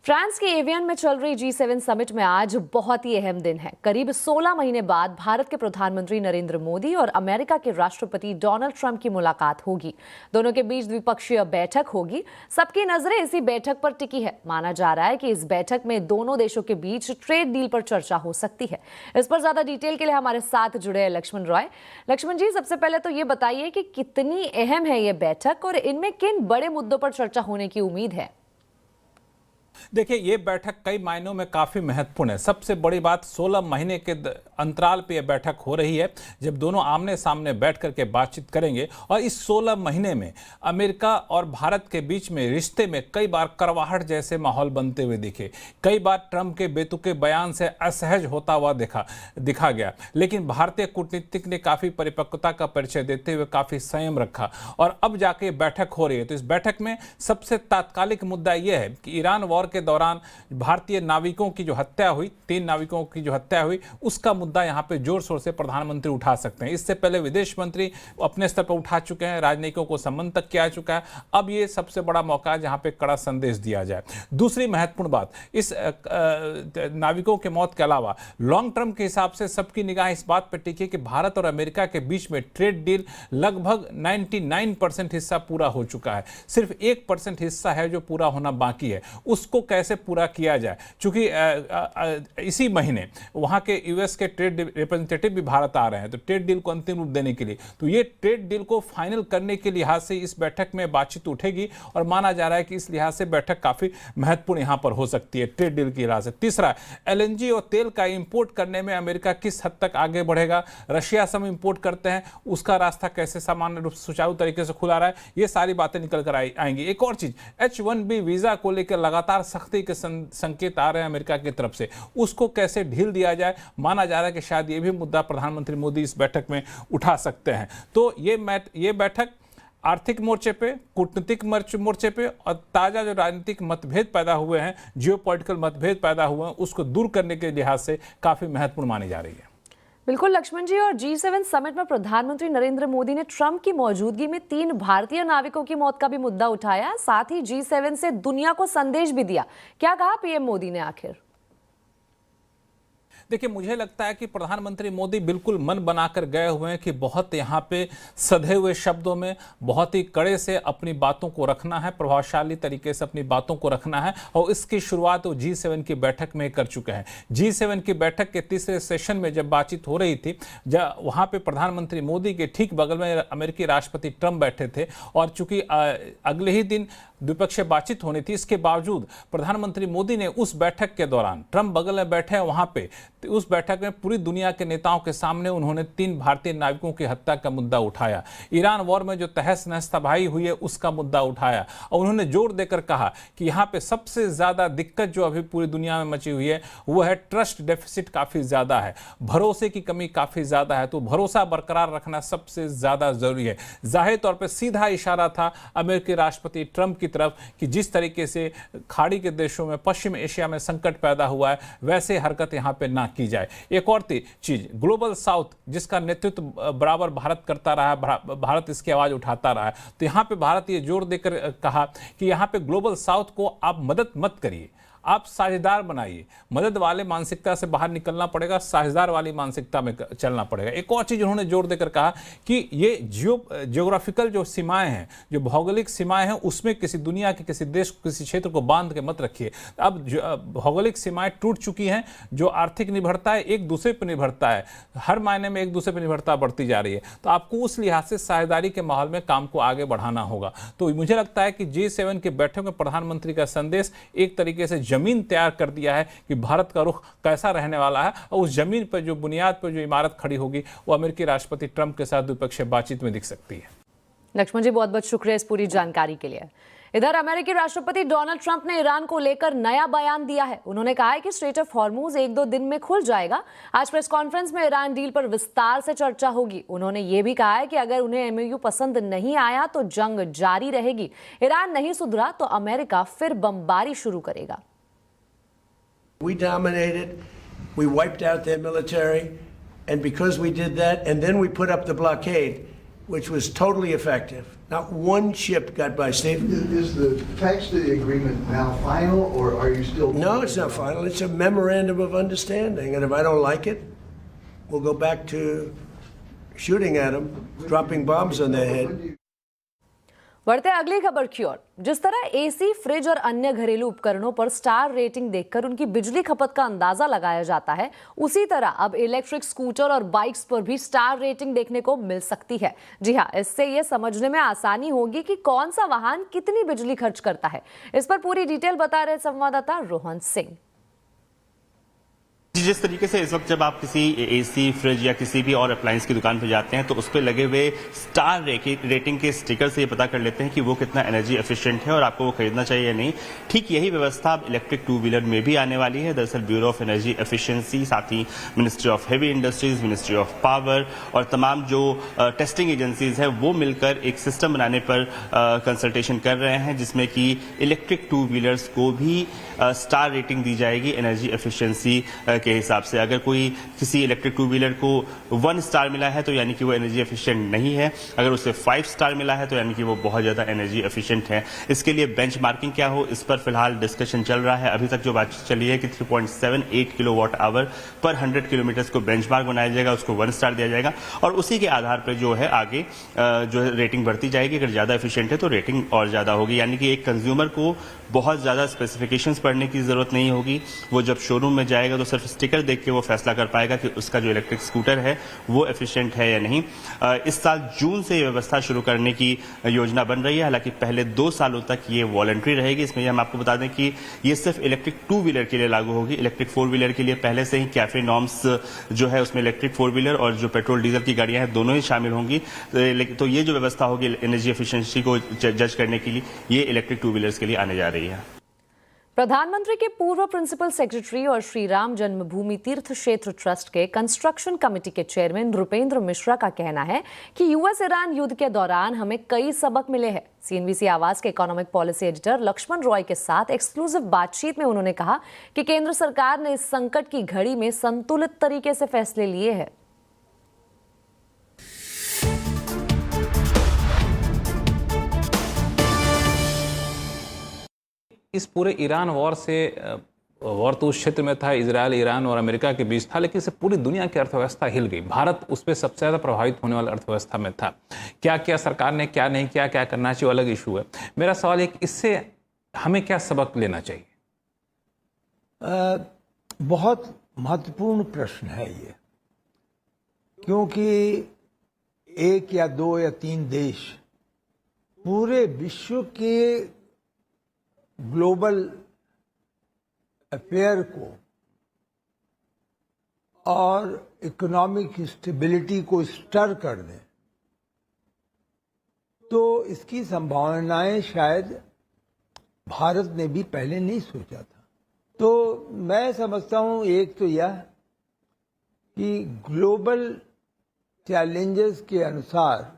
France के avian में चल रही G7 समिट में आज बहुत ही अहम दिन है। करीब 16 महीने बाद भारत के प्रधानमंत्री नरेंद्र मोदी और अमेरिका के राष्ट्रपति डोनाल्ड ट्रंप की मुलाकात होगी। दोनों के बीच द्विपक्षीय बैठक होगी। सबकी नजरें इसी बैठक पर टिकी है। माना जा रहा है कि इस बैठक में दोनों देशों के बीच ट्रेड डील पर चर्चा हो सकती है। इस पर ज्यादा डिटेल के लिए हमारे साथ जुड़े हैं लक्ष्मण रॉय। लक्ष्मण जी, सबसे पहले तो ये बताइए कि कितनी अहम है ये बैठक और इनमें किन बड़े मुद्दों पर चर्चा होने की उम्मीद है। देखिए, ये बैठक कई मायनों में काफ़ी महत्वपूर्ण है। सबसे बड़ी बात, 16 महीने के अंतराल पे ये बैठक हो रही है, जब दोनों आमने सामने बैठ करके बातचीत करेंगे। और इस 16 महीने में अमेरिका और भारत के बीच में रिश्ते में कई बार कड़वाहट जैसे माहौल बनते हुए दिखे। कई बार ट्रंप के बेतुके बयान से असहज होता हुआ दिखा गया, लेकिन भारतीय कूटनीतिक ने काफ़ी परिपक्वता का परिचय देते हुए काफ़ी संयम रखा और अब जाके बैठक हो रही है। तो इस बैठक में सबसे तात्कालिक मुद्दा यह है कि ईरान वॉर के दौरान भारतीय नाविकों की जो हत्या हुई, 3 नाविकों की जो हत्या हुई, उसका मुद्दा यहां पे जोर शोर से प्रधानमंत्री उठा सकते हैं। इससे पहले विदेश मंत्री अपने स्तर पर उठा चुके हैं, राजनयिकों को सम्मन तक किया चुका है। अब ये सबसे बड़ा मौका है जहां पे कड़ा संदेश दिया जाए। दूसरी महत्वपूर्ण बात, इस नाविकों के मौत के अलावा लॉन्ग टर्म के हिसाब से सबकी निगाह इस बात पर टिकी कि भारत और अमेरिका के बीच में ट्रेड डील लगभग 99% हिस्सा पूरा हो चुका है। सिर्फ 1% हिस्सा है जो पूरा होना बाकी है। उसको कैसे पूरा किया जाए, क्योंकि इसी महीने वहां के यूएस के ट्रेड रिप्रेजेंटेटिव भी भारत आ रहे हैं, तो ट्रेड डील को अंतिम रूप देने के लिए, तो ये ट्रेड डील को फाइनल करने के लिहाज से इस बैठक में बातचीत उठेगी और माना जा रहा है कि इस लिहाज से बैठक काफी महत्वपूर्ण यहां पर हो सकती है ट्रेड डील के लिहाज से। तीसरा, एलएनजी और तेल का इंपोर्ट करने में अमेरिका किस हद तक आगे बढ़ेगा। रशिया से हम इंपोर्ट करते हैं, उसका रास्ता कैसे सामान्य रूप से सुचारू तरीके से खुला रहा है, ये सारी बातें निकल कर आएंगी। एक और चीज, H1B वीजा को लेकर लगातार सख्ती के संकेत आ रहे हैं अमेरिका की तरफ से, उसको कैसे ढील दिया जाए। माना जा रहा है कि शायद ये भी मुद्दा प्रधानमंत्री मोदी इस बैठक में उठा सकते हैं। तो ये बैठक आर्थिक मोर्चे पे, कूटनीतिक मोर्चे पे और ताजा जो राजनीतिक मतभेद पैदा हुए हैं, जियोपॉलिटिकल मतभेद पैदा हुए हैं, उसको दूर करने के लिहाज से काफी महत्वपूर्ण मानी जा रही है। बिल्कुल लक्ष्मण जी, और G7 समिट में प्रधानमंत्री नरेंद्र मोदी ने ट्रंप की मौजूदगी में 3 भारतीय नाविकों की मौत का भी मुद्दा उठाया। साथ ही G7 से दुनिया को संदेश भी दिया। क्या कहा पीएम मोदी ने आखिर? देखिए, मुझे लगता है कि प्रधानमंत्री मोदी बिल्कुल मन बनाकर गए हुए हैं कि बहुत यहाँ पे सधे हुए शब्दों में, बहुत ही कड़े से अपनी बातों को रखना है, प्रभावशाली तरीके से अपनी बातों को रखना है। और इसकी शुरुआत वो G7 की बैठक में कर चुके हैं। G7 की बैठक के तीसरे सेशन में जब बातचीत हो रही थी, जब वहाँ पे प्रधानमंत्री मोदी के ठीक बगल में अमेरिकी राष्ट्रपति ट्रंप बैठे थे और चूंकि अगले ही दिन द्विपक्षीय बातचीत होनी थी, इसके बावजूद प्रधानमंत्री मोदी ने उस बैठक के दौरान, ट्रंप बगल में बैठे हैं वहां पे, उस बैठक में पूरी दुनिया के नेताओं के सामने उन्होंने 3 भारतीय नाविकों की हत्या का मुद्दा उठाया। ईरान वॉर में जो तहस नहस तबाही हुई है उसका मुद्दा उठाया और उन्होंने जोर देकर कहा कि यहाँ पे सबसे ज्यादा दिक्कत जो अभी पूरी दुनिया में मची हुई है वो है ट्रस्ट डेफिसिट काफी ज्यादा है, भरोसे की कमी काफी ज्यादा है। तो भरोसा बरकरार रखना सबसे ज्यादा जरूरी है। जाहिर तौर पर सीधा इशारा था अमेरिकी राष्ट्रपति ट्रंप की तरफ कि जिस तरीके से खाड़ी के देशों में, पश्चिम एशिया में संकट पैदा हुआ है, वैसे हरकत यहां पे ना की जाए। एक और चीज, ग्लोबल साउथ जिसका नेतृत्व बराबर भारत करता रहा है, भारत इसकी आवाज उठाता रहा है, तो यहां पे भारत ये जोर देकर कहा कि यहां पे ग्लोबल साउथ को आप मदद मत करिए, आप साझेदार बनाइए। मदद वाले मानसिकता से बाहर निकलना पड़ेगा, साझेदार वाली मानसिकता में चलना पड़ेगा। एक और चीज उन्होंने जोर देकर कहा कि ये जियोग्राफिकल जो सीमाएं हैं, जो भौगोलिक सीमाएं हैं, उसमें किसी दुनिया के किसी देश, किसी क्षेत्र को बांध के मत रखिए। अब भौगोलिक सीमाएं टूट चुकी हैं, जो आर्थिक निर्भरता है, एक दूसरे पर निर्भरता है, हर मायने में एक दूसरे पर निर्भरता बढ़ती जा रही है। तो आपको उस लिहाज से साझेदारी के माहौल में काम को आगे बढ़ाना होगा। तो मुझे लगता है कि G7 की बैठक में प्रधानमंत्री का संदेश एक तरीके से जमीन तैयार कर दिया है कि भारत का रुख कैसा रहने वाला है, और उस जमीन पर जो बुनियाद पर जो इमारत खड़ी होगी वो अमेरिकी राष्ट्रपति ट्रंप के साथ द्विपक्षीय बातचीत में दिख सकती है। लक्ष्मण जी, बहुत बहुत शुक्रिया इस पूरी जानकारी के लिए। इधर अमेरिकी राष्ट्रपति डोनाल्ड ट्रंप ने ईरान को लेकर नया बयान दिया है। उन्होंने कहा है कि स्ट्रेट ऑफ हॉर्मूज 1-2 दिन में खुल जाएगा। आज प्रेस कॉन्फ्रेंस में ईरान डील पर विस्तार से चर्चा होगी। उन्होंने ये भी कहा है कि अगर उन्हें एमओयू पसंद नहीं आया तो जंग जारी रहेगी। ईरान नहीं सुधरा तो अमेरिका फिर बमबारी शुरू करेगा। We dominated, we wiped out their military, and because we did that, and then we put up the blockade, which was totally effective. Not one ship got by, Steve. Is the text of the agreement now final, or are you still? No, it's not final. It's a memorandum of understanding. And if I don't like it, we'll go back to shooting at them, dropping bombs on their head. बढ़ते हैं अगली खबर की ओर। जिस तरह AC, fridge और अन्य घरेलू उपकरणों पर स्टार रेटिंग देखकर उनकी बिजली खपत का अंदाजा लगाया जाता है, उसी तरह अब इलेक्ट्रिक स्कूटर और बाइक्स पर भी स्टार रेटिंग देखने को मिल सकती है। जी हाँ, इससे ये समझने में आसानी होगी कि कौन सा वाहन कितनी बिजली खर्च करता है। इस पर पूरी डिटेल बता रहे संवाददाता रोहन सिंह। जिस तरीके से इस वक्त जब आप किसी एसी, फ्रिज या किसी भी और अप्लायंस की दुकान पर जाते हैं तो उस पर लगे हुए स्टार रेटिंग के स्टिकर से ये पता कर लेते हैं कि वो कितना एनर्जी एफिशिएंट है और आपको वो खरीदना चाहिए या नहीं। ठीक यही व्यवस्था अब इलेक्ट्रिक टू व्हीलर में भी आने वाली है। दरअसल ब्यूरो ऑफ एनर्जी एफिशिएंसी, साथ ही ministry of heavy industries, ministry of power और तमाम जो टेस्टिंग एजेंसीज है वो मिलकर एक सिस्टम बनाने पर कंसल्टेशन कर रहे हैं, जिसमें कि इलेक्ट्रिक टू व्हीलर्स को भी स्टार रेटिंग दी जाएगी एनर्जी एफिशिएंसी के हिसाब से। अगर कोई किसी इलेक्ट्रिक टू व्हीलर को 1 स्टार मिला है तो यानी कि वो एनर्जी एफिशिएंट नहीं है, अगर उसे 5 स्टार मिला है तो यानी कि वो बहुत ज्यादा एनर्जी एफिशिएंट है। इसके लिए बेंचमार्किंग क्या हो, इस पर फिलहाल डिस्कशन चल रहा है। अभी तक जो बातचीत चली है कि 3.78 किलोवाट आवर पर 100 किलोमीटर को बेंचमार्क बनाया जाएगा, उसको 1 स्टार दिया जाएगा और उसी के आधार पर जो है आगे जो है रेटिंग बढ़ती जाएगी। अगर ज्यादा एफिशिएंट है तो रेटिंग और ज्यादा होगी, यानी कि एक कंज्यूमर को बहुत ज्यादा स्पेसिफिकेशंस पढ़ने की जरूरत नहीं होगी। वो जब शोरूम में जाएगा तो सिर्फ स्टिकर देख के वो फैसला कर पाएगा कि उसका जो इलेक्ट्रिक स्कूटर है वो एफिशिएंट है या नहीं। इस साल जून से ये व्यवस्था शुरू करने की योजना बन रही है। हालांकि पहले 2 सालों तक ये वॉलंटरी रहेगी। इसमें हम आपको बता दें कि ये सिर्फ इलेक्ट्रिक टू व्हीलर के लिए लागू होगी। इलेक्ट्रिक 4 व्हीलर के लिए पहले से ही कैफे नॉर्म्स जो है उसमें इलेक्ट्रिक 4 व्हीलर और जो पेट्रोल डीजल की गाड़ियां हैं दोनों ही शामिल होंगी। तो ये जो व्यवस्था होगी एनर्जी एफिशिएंसी को जज करने के लिए, ये इलेक्ट्रिक टू व्हीलर्स के लिए आने जा रही है। प्रधानमंत्री के पूर्व प्रिंसिपल सेक्रेटरी और श्री राम जन्मभूमि तीर्थ क्षेत्र ट्रस्ट के कंस्ट्रक्शन कमेटी के चेयरमैन रुपेंद्र मिश्रा का कहना है कि यूएस ईरान युद्ध के दौरान हमें कई सबक मिले हैं। सीएनबीसी आवाज के economic policy editor Laxman Roy के साथ एक्सक्लूसिव बातचीत में उन्होंने कहा कि केंद्र सरकार ने इस संकट की घड़ी में संतुलित तरीके से फैसले लिए हैं। इस पूरे ईरान वॉर से वॉर तो उस क्षेत्र में था, इजराइल, ईरान और अमेरिका के बीच था, लेकिन इससे पूरी दुनिया की अर्थव्यवस्था हिल गई। भारत उस पर सबसे ज़्यादा प्रभावित होने वाली अर्थव्यवस्था में था। क्या क्या सरकार ने क्या नहीं किया, क्या करना चाहिए, अलग इशू है। मेरा सवाल है इससे हमें क्या सबक लेना चाहिए? बहुत महत्वपूर्ण प्रश्न है ये, क्योंकि 1 या 2 या 3 देश पूरे विश्व के ग्लोबल अफेयर को और इकोनॉमिक स्टेबिलिटी को स्टर कर दें, तो इसकी संभावनाएं शायद भारत ने भी पहले नहीं सोचा था। तो मैं समझता हूं एक तो यह कि ग्लोबल चैलेंजेस के अनुसार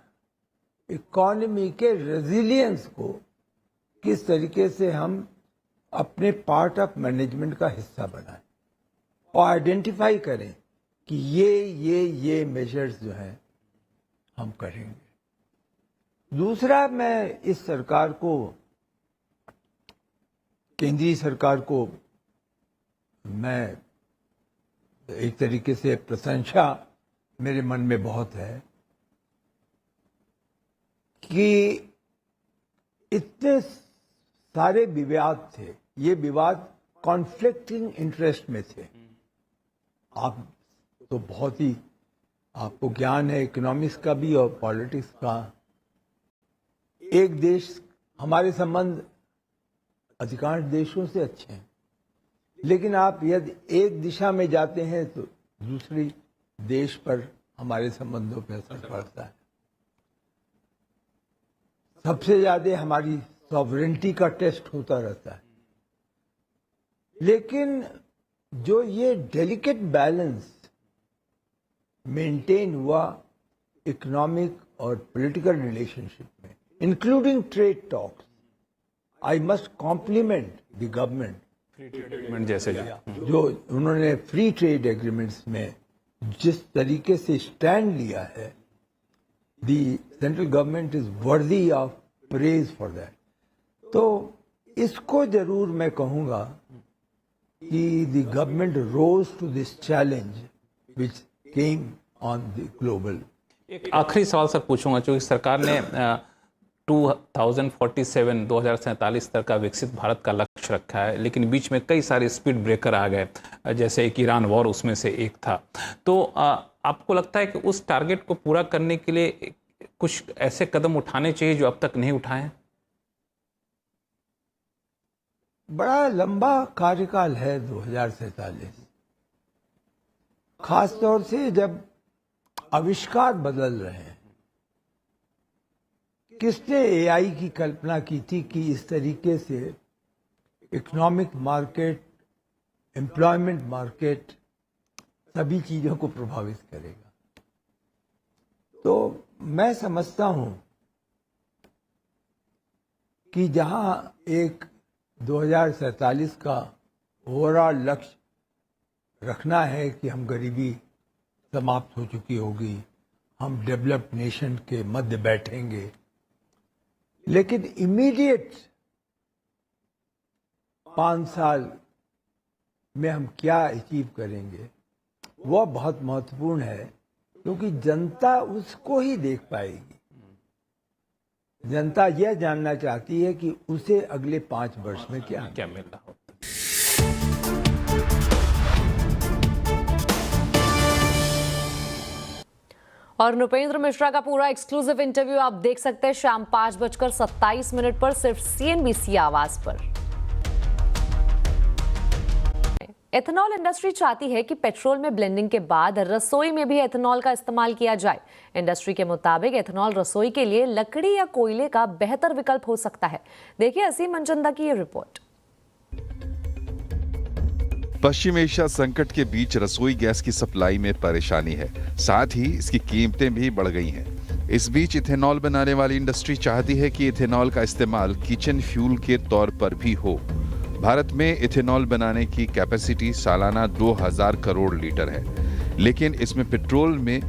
इकोनॉमी के रेजिलियंस को किस तरीके से हम अपने पार्ट ऑफ मैनेजमेंट का हिस्सा बनाएं और आइडेंटिफाई करें कि ये मेजर्स जो हैं हम करेंगे। दूसरा, मैं इस सरकार को, केंद्रीय सरकार को मैं एक तरीके से प्रशंसा मेरे मन में बहुत है कि इतने सारे विवाद थे, ये विवाद कॉन्फ्लिक्टिंग इंटरेस्ट में थे। आप तो बहुत ही, आपको ज्ञान है इकोनॉमिक्स का भी और पॉलिटिक्स का। एक देश, हमारे संबंध अधिकांश देशों से अच्छे हैं, लेकिन आप यदि एक दिशा में जाते हैं तो दूसरी देश पर हमारे संबंधों पर असर पड़ता है। सबसे ज्यादा हमारी सॉवरेनिटी का टेस्ट होता रहता है। लेकिन जो ये डेलिकेट बैलेंस मेंटेन हुआ इकोनॉमिक और पॉलिटिकल रिलेशनशिप में, including trade talks, I must compliment the government. Free trade agreement जैसे जो उन्होंने फ्री ट्रेड एग्रीमेंट्स में जिस तरीके से स्टैंड लिया है, the central government is worthy of praise for that. तो इसको जरूर मैं कहूँगा कि the government rose to this challenge which came on the global. एक आखिरी सवाल सर पूछूंगा, क्योंकि सरकार ने 2047 तक का विकसित भारत का लक्ष्य रखा है, लेकिन बीच में कई सारे स्पीड ब्रेकर आ गए, जैसे एक ईरान वॉर उसमें से एक था। तो आपको लगता है कि उस टारगेट को पूरा करने के लिए कुछ ऐसे कदम उठाने चाहिए जो अब तक नहीं उठाए हैं? बड़ा लंबा कार्यकाल है 2047, खास तौर से जब आविष्कार बदल रहे हैं। किसने एआई की कल्पना की थी कि इस तरीके से इकोनॉमिक मार्केट, एम्प्लॉयमेंट मार्केट सभी चीजों को प्रभावित करेगा? तो मैं समझता हूं कि जहां एक 2047 का ओवरऑल लक्ष्य रखना है कि हम गरीबी समाप्त हो चुकी होगी, हम डेवलप्ड नेशन के मध्य बैठेंगे, लेकिन इमीडिएट 5 साल में हम क्या अचीव करेंगे वह बहुत महत्वपूर्ण है, क्योंकि जनता उसको ही देख पाएगी। जनता यह जानना चाहती है कि उसे अगले 5 वर्ष में क्या मिल रहा हो। और नृपेंद्र मिश्रा का पूरा एक्सक्लूसिव इंटरव्यू आप देख सकते हैं शाम 5:27 पर सिर्फ CNBC आवाज पर। एथेनॉल इंडस्ट्री चाहती है कि पेट्रोल में ब्लेंडिंग के बाद रसोई में भी एथेनॉल का इस्तेमाल किया जाए। इंडस्ट्री के मुताबिक एथेनॉल रसोई के लिए लकड़ी या कोयले का बेहतर विकल्प हो सकता है। देखिए असीम मंचंदा की ये रिपोर्ट। पश्चिम एशिया संकट के बीच रसोई गैस की सप्लाई में परेशानी है, साथ ही इसकी कीमतें भी बढ़ गई हैं। इस बीच इथेनॉल बनाने वाली इंडस्ट्री चाहती है कि इथेनॉल का इस्तेमाल किचन फ्यूल के तौर पर भी हो। भारत में इथेनॉल बनाने की कैपेसिटी सालाना 2000 करोड़ लीटर है, लेकिन इसमें पेट्रोल में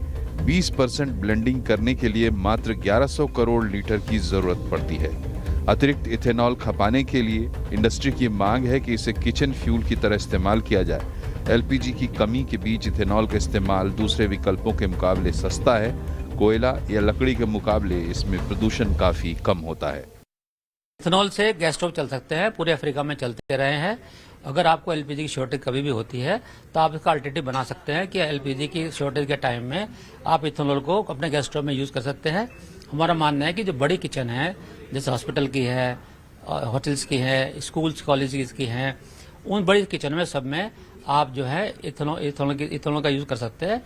20% ब्लेंडिंग करने के लिए मात्र 1100 करोड़ लीटर की जरूरत पड़ती है। अतिरिक्त इथेनॉल खपाने के लिए इंडस्ट्री की मांग है कि इसे किचन फ्यूल की तरह इस्तेमाल किया जाए। एलपीजी की कमी के बीच इथेनॉल का इस्तेमाल दूसरे विकल्पों के मुकाबले सस्ता है। कोयला या लकड़ी के मुकाबले इसमें प्रदूषण काफी कम होता है। इथेनॉल से गैस स्टोव चल सकते हैं, पूरे अफ्रीका में चलते रहे हैं। अगर आपको एलपीजी की शॉर्टेज कभी भी होती है तो आप इसका अल्टरनेटिव बना सकते हैं कि एलपीजी की शॉर्टेज के टाइम में आप इथेनॉल को अपने गैस स्टोव में यूज कर सकते हैं। हमारा मानना है कि जो बड़ी किचन है, जैसे हॉस्पिटल की है, होटल्स की है, स्कूल्स कॉलेज की हैं, उन बड़ी किचन में सब में आप जो है इथेनॉल का यूज कर सकते हैं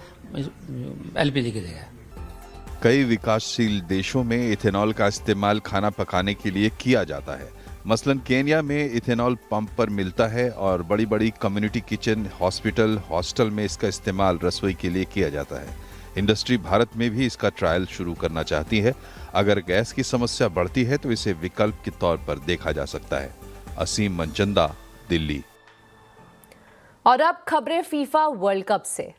एलपीजी की जगह। कई विकासशील देशों में इथेनॉल का इस्तेमाल खाना पकाने के लिए किया जाता है। मसलन केन्या में इथेनॉल पंप पर मिलता है और बड़ी बड़ी कम्युनिटी किचन, हॉस्पिटल, हॉस्टल में इसका इस्तेमाल रसोई के लिए किया जाता है। इंडस्ट्री भारत में भी इसका ट्रायल शुरू करना चाहती है। अगर गैस की समस्या बढ़ती है तो इसे विकल्प के तौर पर देखा जा सकता है। असीम मंचंदा, दिल्ली। और अब खबरें फीफा वर्ल्ड कप से।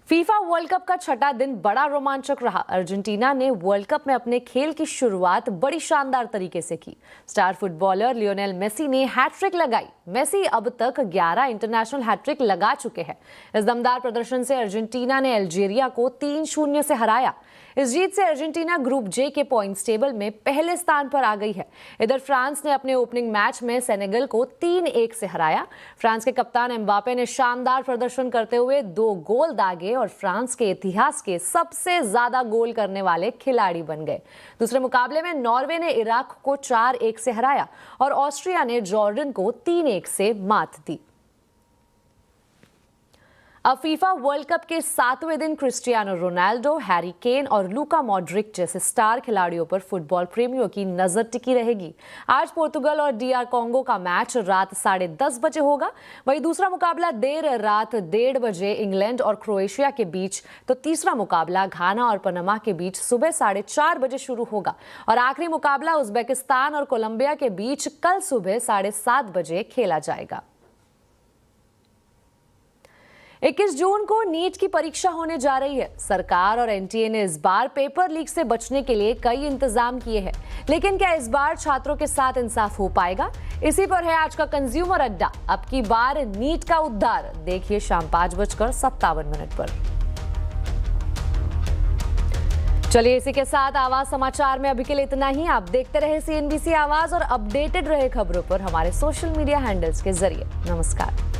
फीफा वर्ल्ड कप का छठा दिन बड़ा रोमांचक रहा। अर्जेंटीना ने वर्ल्ड कप में अपने खेल की शुरुआत बड़ी शानदार तरीके से की। स्टार फुटबॉलर लियोनेल मेसी ने हैट्रिक लगाई। मेसी अब तक 11 इंटरनेशनल हैट्रिक लगा चुके हैं। इस दमदार प्रदर्शन से अर्जेंटीना ने अल्जीरिया को 3-0 से हराया। इस जीत से अर्जेंटीना ग्रुप जे के पॉइंट्स टेबल में पहले स्थान पर आ गई है। इधर फ्रांस ने अपने ओपनिंग मैच में सेनेगल को 3-1 से हराया। फ्रांस के कप्तान एम्बापे ने शानदार प्रदर्शन करते हुए 2 गोल दागे और फ्रांस के इतिहास के सबसे ज्यादा गोल करने वाले खिलाड़ी बन गए। दूसरे मुकाबले में नॉर्वे ने इराक को 4-1 से हराया और ऑस्ट्रिया ने जॉर्डन को 3-1 से मात दी। अब फीफा वर्ल्ड कप के 7वें दिन क्रिस्टियानो रोनाल्डो, हैरी केन और लूका मॉड्रिक जैसे स्टार खिलाड़ियों पर फुटबॉल प्रेमियों की नजर टिकी रहेगी। आज पोर्तुगल और डीआर कॉन्गो का मैच रात 10:30 बजे होगा। वहीं दूसरा मुकाबला देर रात 1:30 बजे इंग्लैंड और क्रोएशिया के बीच, तो तीसरा मुकाबला घाना और पनामा के बीच सुबह 4:30 बजे शुरू होगा और आखिरी मुकाबला उज्बेकिस्तान और कोलंबिया के बीच कल सुबह 7:30 बजे खेला जाएगा। 21 जून को नीट की परीक्षा होने जा रही है। सरकार और एनटीए ने इस बार पेपर लीक से बचने के लिए कई इंतजाम किए हैं, लेकिन क्या इस बार छात्रों के साथ इंसाफ हो पाएगा? इसी पर है आज का कंज्यूमर अड्डा। अब की बार नीट का उद्धार देखिए शाम 5:57 पर। चलिए इसी के साथ आवाज समाचार में अभी के लिए इतना ही। आप देखते रहे CNBC आवाज और अपडेटेड रहे खबरों पर हमारे सोशल मीडिया हैंडल्स के जरिए। नमस्कार।